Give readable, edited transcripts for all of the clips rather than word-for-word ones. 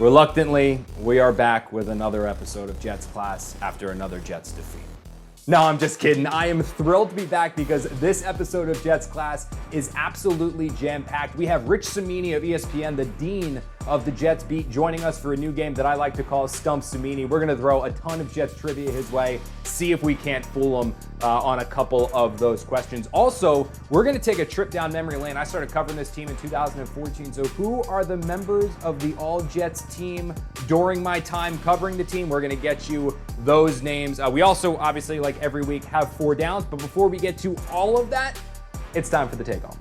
Reluctantly, we are back with another episode of Jets Class after another Jets defeat. No, I'm just kidding. I am thrilled to be back because this episode of Jets Class is absolutely jam-packed. We have Rich Cimini of ESPN, the dean of the Jets beat, joining us for a new game that I like to call Stump Cimini. We're going to throw a ton of Jets trivia his way, see if we can't fool him on a couple of those questions. Also, we're going to take a trip down memory lane. I started covering this team in 2014, so who are the members of the All-Jets team during my time covering the team? We're going to get you those names. We also, obviously, like every week, have 4 downs, but before we get to all of that, it's time for the takeoff.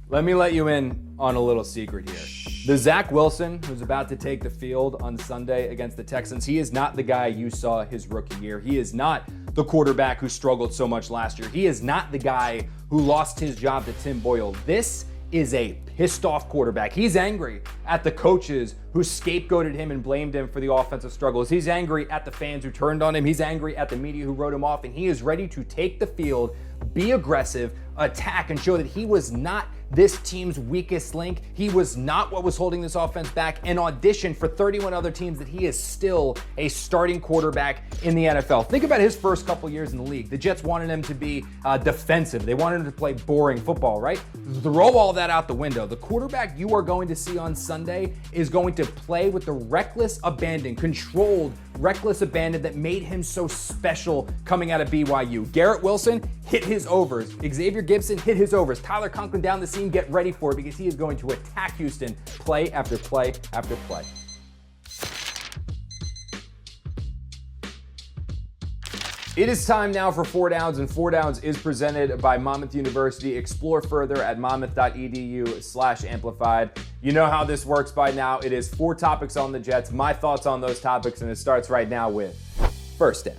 Let me let you in on a little secret here. The Zach Wilson, who's about to take the field on Sunday against the Texans, he is not the guy you saw his rookie year. He is not the quarterback who struggled so much last year. He is not the guy who lost his job to Tim Boyle. This is a pissed off quarterback. He's angry at the coaches who scapegoated him and blamed him for the offensive struggles. He's angry at the fans who turned on him. He's angry at the media who wrote him off, and he is ready to take the field, be aggressive, attack, and show that he was not this team's weakest link. He was not what was holding this offense back, and audition for 31 other teams that he is still a starting quarterback in the NFL. Think about his first couple years in the league. The Jets wanted him to be defensive. They wanted him to play boring football, right? Throw all that out the window. The quarterback you are going to see on Sunday is going to play with the reckless abandon, controlled reckless abandon that made him so special coming out of BYU. Garrett Wilson hit his overs. Xavier Gibson hit his overs. Tyler Conklin down the seam. Get ready for it because he is going to attack Houston play after play after play. It is time now for 4 Downs, and 4 Downs is presented by Monmouth University. Explore further at monmouth.edu/amplified. You know how this works by now. It is 4 topics on the Jets, my thoughts on those topics, and it starts right now with first down.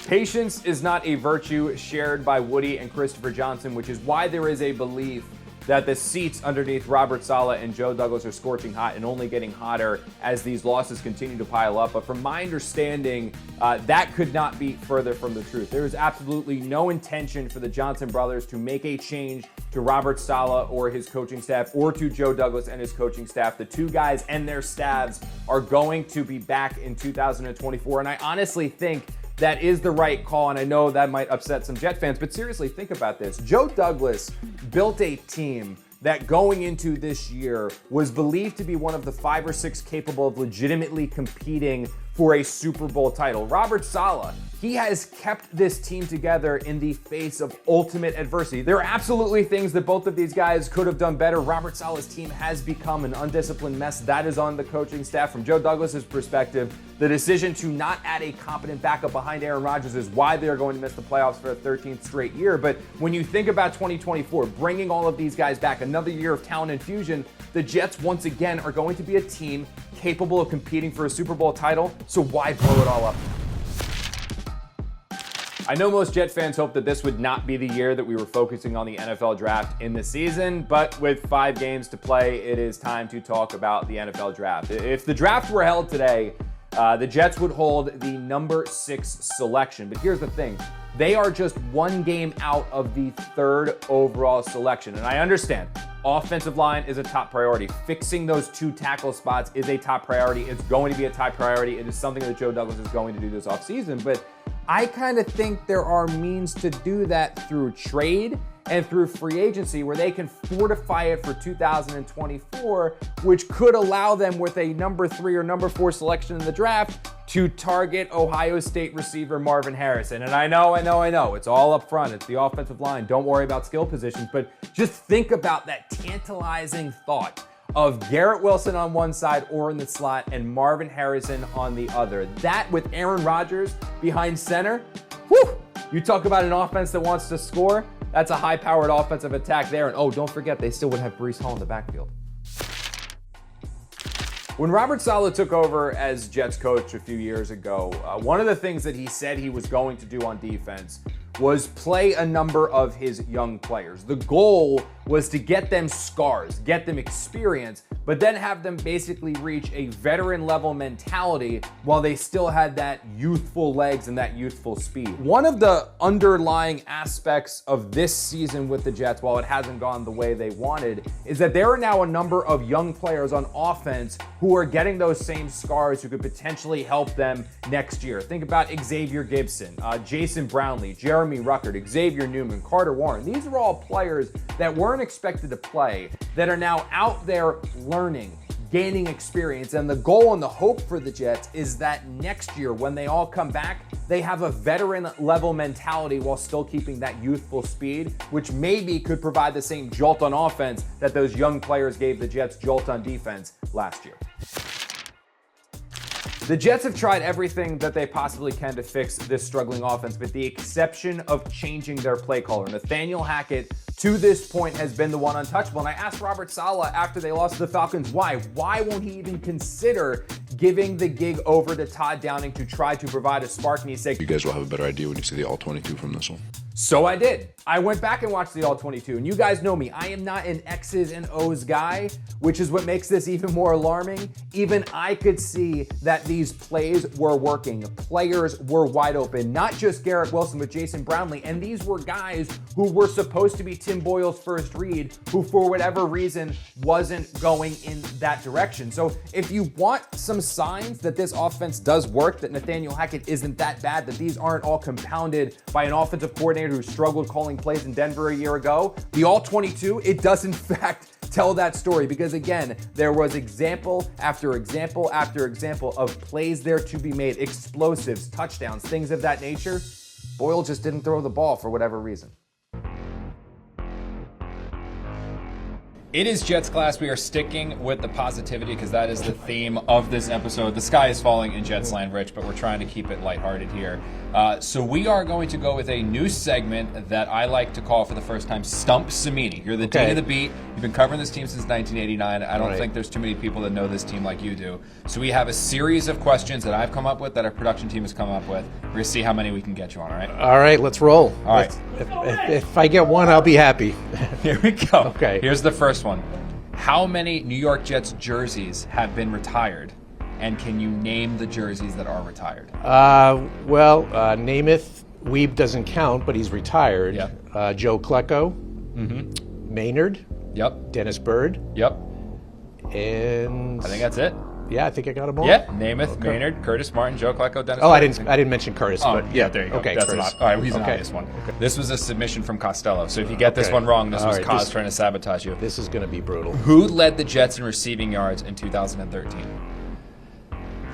Patience is not a virtue shared by Woody and Christopher Johnson, which is why there is a belief that the seats underneath Robert Saleh and Joe Douglas are scorching hot and only getting hotter as these losses continue to pile up. But from my understanding, that could not be further from the truth. There is absolutely no intention for the Johnson brothers to make a change to Robert Saleh or his coaching staff, or to Joe Douglas and his coaching staff. The two guys and their staffs are going to be back in 2024, and I honestly think that is the right call, and I know that might upset some Jet fans, but seriously, think about this. Joe Douglas built a team that going into this year was believed to be one of the 5 or 6 capable of legitimately competing for a Super Bowl title. Robert Saleh, he has kept this team together in the face of ultimate adversity. There are absolutely things that both of these guys could have done better. Robert Saleh's team has become an undisciplined mess. That is on the coaching staff. From Joe Douglas's perspective, the decision to not add a competent backup behind Aaron Rodgers is why they're going to miss the playoffs for a 13th straight year. But when you think about 2024, bringing all of these guys back, another year of talent infusion, the Jets once again are going to be a team capable of competing for a Super Bowl title. So why blow it all up? I know most Jet fans hope that this would not be the year that we were focusing on the NFL draft in the season, but with 5 games to play, it is time to talk about the NFL draft. If the draft were held today, the Jets would hold the number 6 selection. But here's the thing. They are just 1 game out of the 3rd overall selection. And I understand offensive line is a top priority. Fixing those 2 tackle spots is a top priority. It's going to be a top priority. It is something that Joe Douglas is going to do this offseason. But I kind of think there are means to do that through trade and through free agency, where they can fortify it for 2024, which could allow them with a number 3 or number 4 selection in the draft to target Ohio State receiver Marvin Harrison. And I know, it's all up front. It's the offensive line. Don't worry about skill positions, but just think about that tantalizing thought of Garrett Wilson on one side or in the slot and Marvin Harrison on the other. That with Aaron Rodgers behind center, whew, you talk about an offense that wants to score. That's a high-powered offensive attack there. And oh, don't forget, they still would have Breece Hall in the backfield. When Robert Saleh took over as Jets coach a few years ago, one of the things that he said he was going to do on defense was play a number of his young players. The goal was to get them scars, get them experience, but then have them basically reach a veteran level mentality while they still had that youthful legs and that youthful speed. One of the underlying aspects of this season with the Jets, while it hasn't gone the way they wanted, is that there are now a number of young players on offense who are getting those same scars who could potentially help them next year. Think about Xavier Gibson, Jason Brownlee, Jeremy Ruckert, Xavier Newman, Carter Warren. These are all players that weren't expected to play that are now out there learning, gaining experience. And the goal and the hope for the Jets is that next year, when they all come back, they have a veteran level mentality while still keeping that youthful speed, which maybe could provide the same jolt on offense that those young players gave the Jets jolt on defense last year. The Jets have tried everything that they possibly can to fix this struggling offense, with the exception of changing their play caller. Nathaniel Hackett, to this point, has been the one untouchable. And I asked Robert Saleh after they lost to the Falcons why. Why won't he even consider giving the gig over to Todd Downing to try to provide a spark? And he said, you guys will have a better idea when you see the all-22 from this one. So I did. I went back and watched the All-22, and you guys know me. I am not an X's and O's guy, which is what makes this even more alarming. Even I could see that these plays were working. Players were wide open, not just Garrett Wilson, but Jason Brownlee. And these were guys who were supposed to be Tim Boyle's first read, who for whatever reason wasn't going in that direction. So if you want some signs that this offense does work, that Nathaniel Hackett isn't that bad, that these aren't all compounded by an offensive coordinator who struggled calling plays in Denver a year ago, the All-22, it does in fact tell that story, because again, there was example after example after example of plays there to be made, explosives, touchdowns, things of that nature. Boyle just didn't throw the ball for whatever reason. It is Jets class. We are sticking with the positivity because that is the theme of this episode. The sky is falling in Jets land, Rich, but we're trying to keep it lighthearted here. So we are going to go with a new segment that I like to call for the first time Stump Cimini. You're the dean of the beat. You've been covering this team since 1989. I don't think there's too many people that know this team like you do. So we have a series of questions that I've come up with, that our production team has come up with. We're going to see how many we can get you on, all right? All right, let's roll. All right. If I get one, I'll be happy. Here we go. Okay. Here's the first one. How many New York Jets jerseys have been retired? And can you name the jerseys that are retired? Namath Weeb doesn't count, but he's retired. Yep. Joe Klecko. Maynard. Yep. Dennis Byrd. Yep. And I think that's it. Yeah, I think I got them all. Yeah, Namath, Maynard, Curtis Martin, Joe Klecko, Dennis Oh, Byrd. I didn't mention Curtis, but yeah, there you go. Okay, that's Curtis. all right, well, he's an obvious one. Okay. This was a submission from Costello, so if you get this one wrong, this was Cos trying to sabotage you. This is going to be brutal. Who led the Jets in receiving yards in 2013?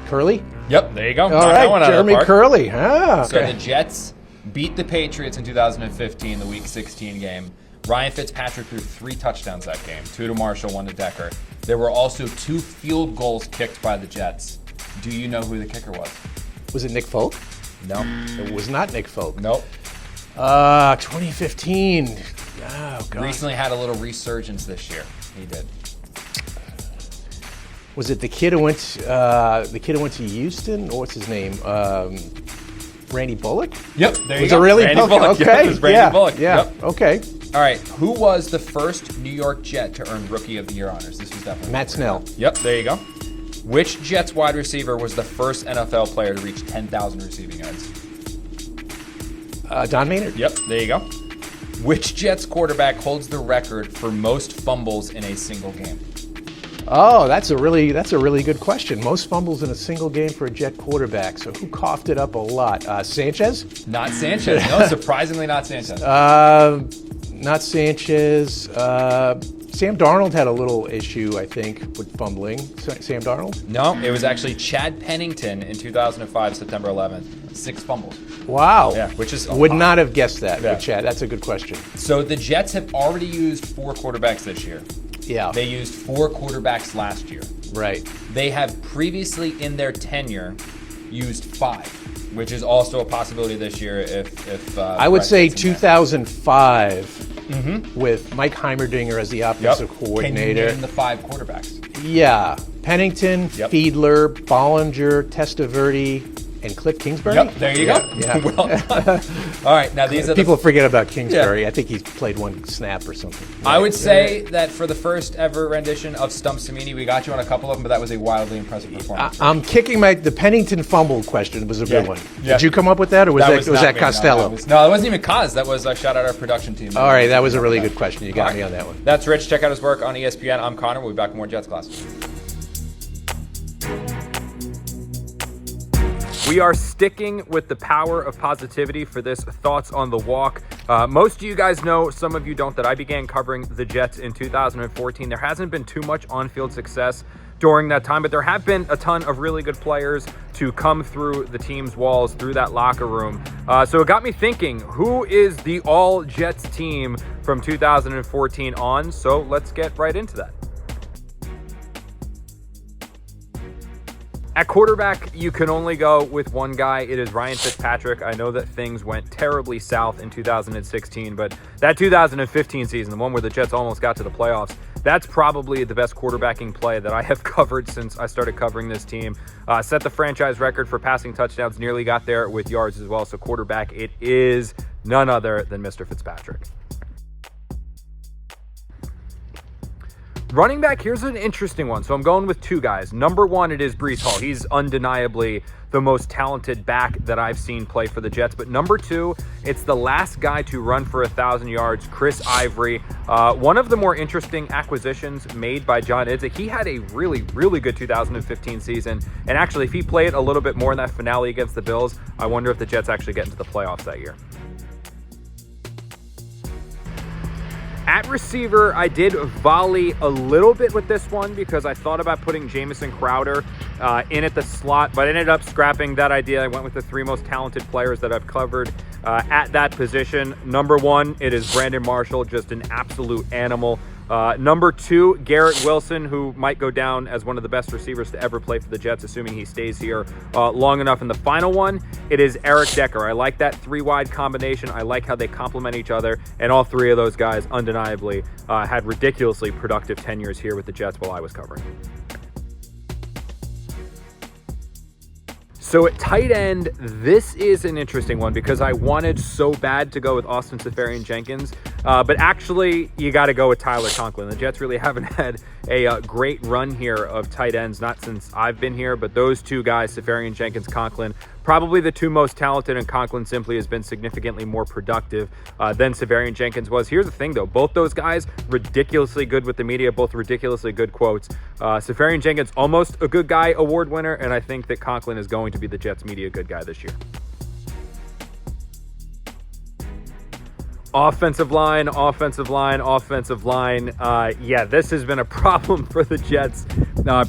Curley? Yep, there you go. All right, Jeremy Curley. So the Jets beat the Patriots in 2015, the Week 16 game. Ryan Fitzpatrick threw 3 touchdowns that game, 2 to Marshall, 1 to Decker. There were also 2 field goals kicked by the Jets. Do you know who the kicker was? Was it Nick Folk? No. It was not Nick Folk. Nope. 2015. Oh, God. Recently had a little resurgence this year. He did. Was it the kid who went to Houston? Or what's his name? Randy Bullock? Yep, there you was go. Was it really Randy Bullock? Okay. Yep, it was Randy Bullock. Yeah. Yep. Okay. All right. Who was the first New York Jet to earn Rookie of the Year honors? This was definitely Matt Snell. Yep, there you go. Which Jets wide receiver was the first NFL player to reach 10,000 receiving yards? Don Maynard. Yep, there you go. Which Jets quarterback holds the record for most fumbles in a single game? Oh, that's a really good question. Most fumbles in a single game for a Jet quarterback. So who coughed it up a lot? Sanchez? Not Sanchez. No, surprisingly not Sanchez. Not Sanchez. Sam Darnold had a little issue, I think, with fumbling. Sam Darnold? No, it was actually Chad Pennington in 2005, September 11th. 6 fumbles. Wow. Yeah, which is would not have guessed that with Chad. That's a good question. So the Jets have already used 4 quarterbacks this year. Yeah. They used 4 quarterbacks last year. Right. They have previously in their tenure used 5, which is also a possibility this year if I would say 2005 with Mike Heimerdinger as the offensive coordinator. Can you name the 5 quarterbacks? Yeah. Pennington, Fiedler, Bollinger, Testaverde, and Cliff Kingsbury? Yep, there you go. Yeah. Well done. All right, now these are People forget about Kingsbury. Yeah. I think he's played one snap or something. I would say that for the first ever rendition of Stump Cimini, we got you on a couple of them, but that was a wildly impressive performance. I'm kicking the Pennington fumble question was a good one. Yeah. Did you come up with that, or was that Costello? No, it wasn't even Cos. That was shout out our production team. All right, that was a really good question. You got me on that one. That's Rich. Check out his work on ESPN. I'm Connor. We'll be back with more Jets Class. We are sticking with the power of positivity for this Thoughts on the Walk. Most of you guys know, some of you don't, that I began covering the Jets in 2014. There hasn't been too much on-field success during that time, but there have been a ton of really good players to come through the team's walls, through that locker room. So it got me thinking, who is the all-Jets team from 2014 on? So let's get right into that. At quarterback, you can only go with one guy. It is Ryan Fitzpatrick. I know that things went terribly south in 2016, but that 2015 season, the one where the Jets almost got to the playoffs, that's probably the best quarterbacking play that I have covered since I started covering this team. Set the franchise record for passing touchdowns, nearly got there with yards as well. So quarterback, it is none other than Mr. Fitzpatrick. Running back, here's an interesting one. So I'm going with two guys. Number one, it is Breece Hall. He's undeniably the most talented back that I've seen play for the Jets. But number two, it's the last guy to run for 1,000 yards, Chris Ivory. One of the more interesting acquisitions made by John Idzik. He had a really, really good 2015 season. And actually, if he played a little bit more in that finale against the Bills, I wonder if the Jets actually get into the playoffs that year. At receiver, I did volley a little bit with this one because I thought about putting Jamison Crowder in at the slot, but I ended up scrapping that idea. I went with the three most talented players that I've covered at that position. Number one, it is Brandon Marshall, just an absolute animal. Number two, Garrett Wilson, who might go down as one of the best receivers to ever play for the Jets, assuming he stays here long enough. And the final one, it is Eric Decker. I like that three-wide combination. I like how they complement each other. And all three of those guys undeniably had ridiculously productive tenures here with the Jets while I was covering. So at tight end, this is an interesting one because I wanted so bad to go with Austin Seferian-Jenkins, but actually you got to go with Tyler Conklin. The Jets really haven't had a great run here of tight ends, not since I've been here, but those two guys, Seferian-Jenkins, Conklin, probably the two most talented, and Conklin simply has been significantly more productive than Seferian-Jenkins was. Here's the thing, though. Both those guys, ridiculously good with the media, both ridiculously good quotes. Seferian-Jenkins, almost a good guy award winner, and I think that Conklin is going to be the Jets media good guy this year. Offensive line. Yeah, this has been a problem for the Jets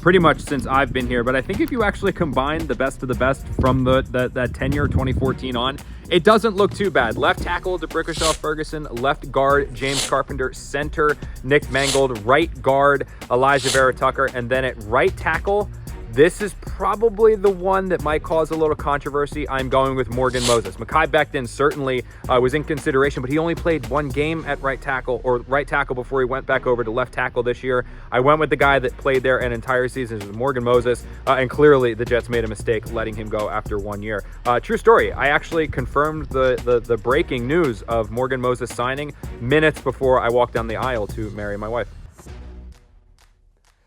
pretty much since I've been here. But I think if you actually combine the best of the best from that tenure, 2014 on, it doesn't look too bad. Left tackle, DeBrickashaw Ferguson. Left guard, James Carpenter. Center, Nick Mangold. Right guard, Elijah Vera Tucker. And then at right tackle, this is probably the one that might cause a little controversy. I'm going with Morgan Moses. Mekhi Becton certainly was in consideration, but he only played one game at right tackle before he went back over to left tackle this year. I went with the guy that played there an entire season, was Morgan Moses, and clearly the Jets made a mistake letting him go after 1 year. True story. I actually confirmed the breaking news of Morgan Moses signing minutes before I walked down the aisle to marry my wife.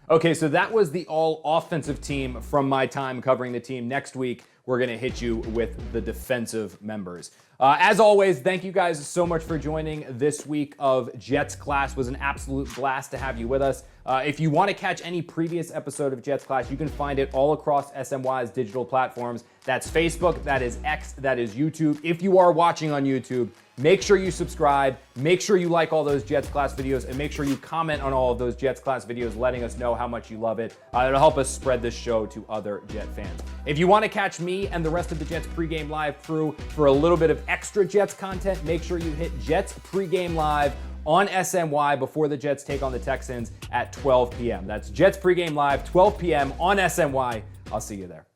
Okay, so that was the all-offensive team from my time covering the team. Next week, we're going to hit you with the defensive members. As always, thank you guys so much for joining this week of Jets Class. It was an absolute blast to have you with us. If you want to catch any previous episode of Jets Class, you can find it all across SNY's digital platforms. That's Facebook, that is X, that is YouTube. If you are watching on YouTube, make sure you subscribe, make sure you like all those Jets Class videos, and make sure you comment on all of those Jets Class videos, letting us know how much you love it. It'll help us spread this show to other Jet fans. If you want to catch me and the rest of the Jets pregame live crew for a little bit of extra Jets content, make sure you hit Jets pregame live on SNY before the Jets take on the Texans at 12 p.m. That's Jets pregame live, 12 p.m. on SNY. I'll see you there.